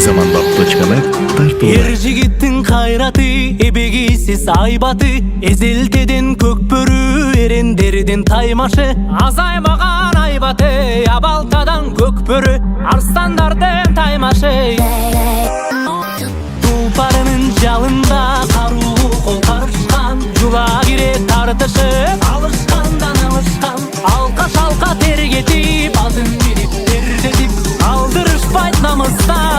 Zamanbap.net тартуы. Ер жігіттің қайраты, ебегейсіз айбаты, Эзелтеден көкбөрі, ерендерден таймашы. Азаймаған айбаты, абалтадан көкбөрі, арыстандардың таймашы. Тұлпарының жалында қаруы қол қарышқан, жула кире тартышып, алышқандан алышқан. Алқа-шалқа тергетіп, алтын беріп тердетіп, алдырышпайды намыстан.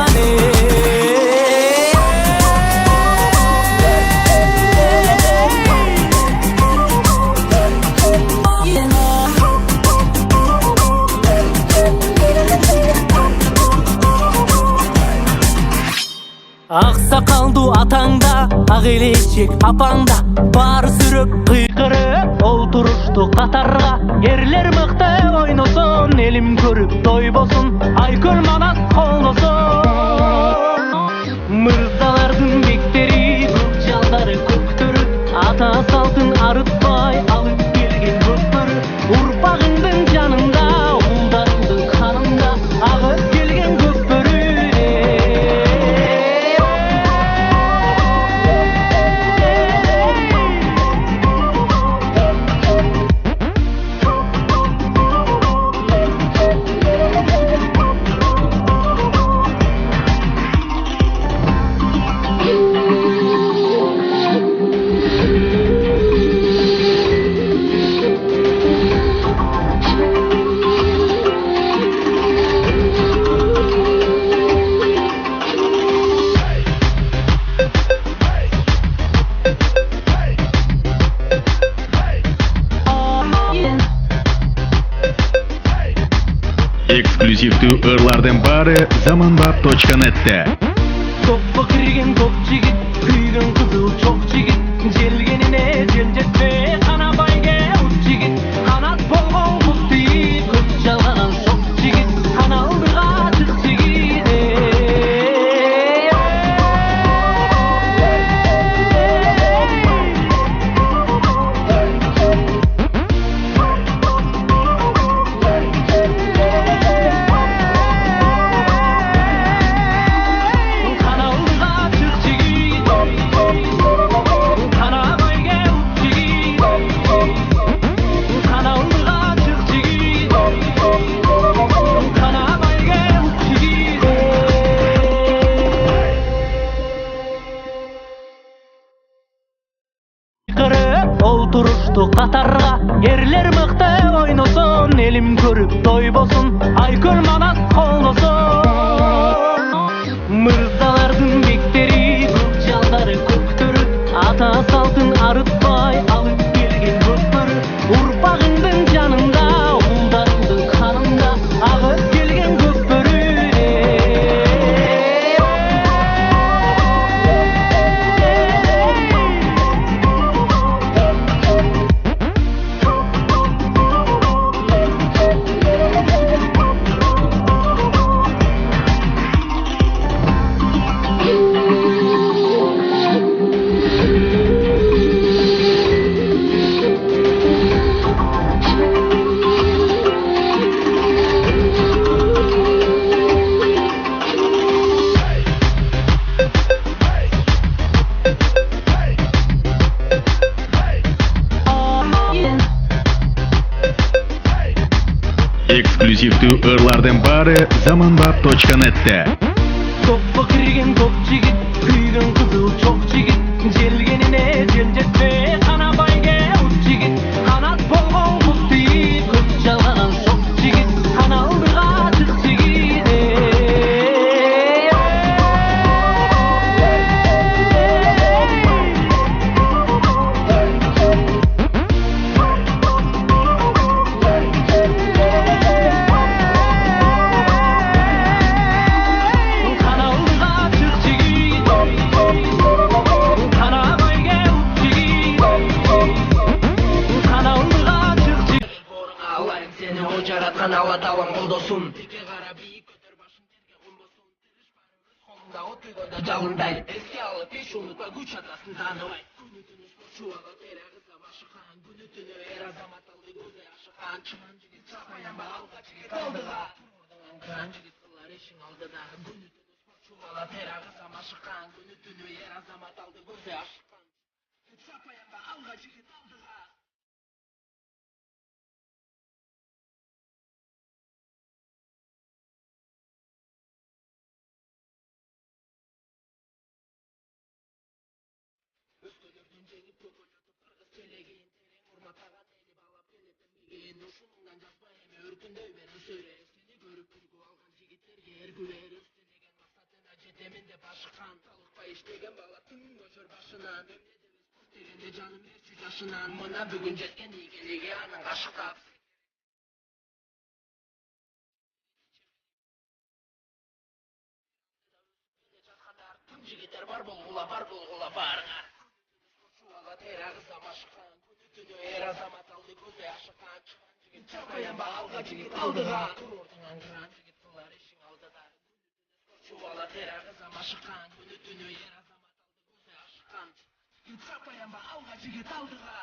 Ақсақалду атаңда, ағелешек апаңда, бар сүріп қиқырып, ол тұрышты қатарға. Ерлер мықты ойносын, елім көріп той болсын, айкөл манас қолносын. Мырзалардың бектері, көк жалдары көктөрі, ата салтын арытпай алып келген көкбөрі. Ұрпағыңдың жанында, ұлдарыңдың қанында, ағып келген көкбөрі. Эксклюзивті ырлардың бары Zamanbap.net'te. Топқа кірген топ жігіт, күйген қызыл чоқ жігіт, желгеніне жел жетпе, қана байге ұт жігіт. Қанат болғау құсты, көз жалғаған шоқ жігіт, қаналдыға жық жігіт. Ол тұрышты қатарға, ерлер мықты ойносын, елім көріп той болсын, айкөл манас қолносын. Мырзалардың бектері, көк жалдары көктөрі, ата салтын арытпай алып келген көкбөрі. Ұрпағыңдың жанында, ұлдарыңдың қанында, ағып келген көкбөрі. Эксклюзивті ырлардың бары Zamanbap.net'te. Топқа кірген топ жігіт, күйген қызыл чоқ жігіт, желгеніне жел жетпе, қана байге ұт жігіт. Қанат болғау құсты, көз жалғаған шоқ жігіт, қаналдыға жық жігіт. Жаратқан алла тағалам қолдасын. Теке қара биік көтер башын, терге қонбасын. Теріш барыңыз қолында от құйғанда жалындайды. Еске алып еш ұмытпа, күш атасын танымай. Күні түні спортшы алып бері қыза башыған. Күні түні ер азамат алды көзі ашыған. Шыман жігіт шапаян ба алға жігіт алдыға. Тұрдыңан қыран жігіт қылар ешің алдыда. Күні түні спортшы ала тер агызам ашыккан күнү түнү ер азамат алды көзү ашыккан чапаянба алга жигит алдыга өзгөлөрдүн жеңип көкөлөтүп кыргыз челегин терең урматтаган эли баалап келетинбигин ушунуңдан жазба эми өркүндөй бер өсөйрө сени көрүп үлгү алган жигиттерге эргүү бер өстөлөгөн максатына жетемин деп ашыккан талыкпай иштеген бала түн көчөр башынан эмне дебес дегенде жанын берчү жашынан мына бүгүн жеткен ийгилиги анын кашыктап жаткандар жигиттер бар болгула барыңар ала тер агызам ашыккан күнү түнү эр азамат алды көзү ашыккан жигит чапаянба алга жигит алдыга курортуң аңгыран жигит кылар ишиң алдыда ала тер агызам ашыккан күнү түнү эр азамат алды көзү ашыккан чапаянба алга жигит алдыга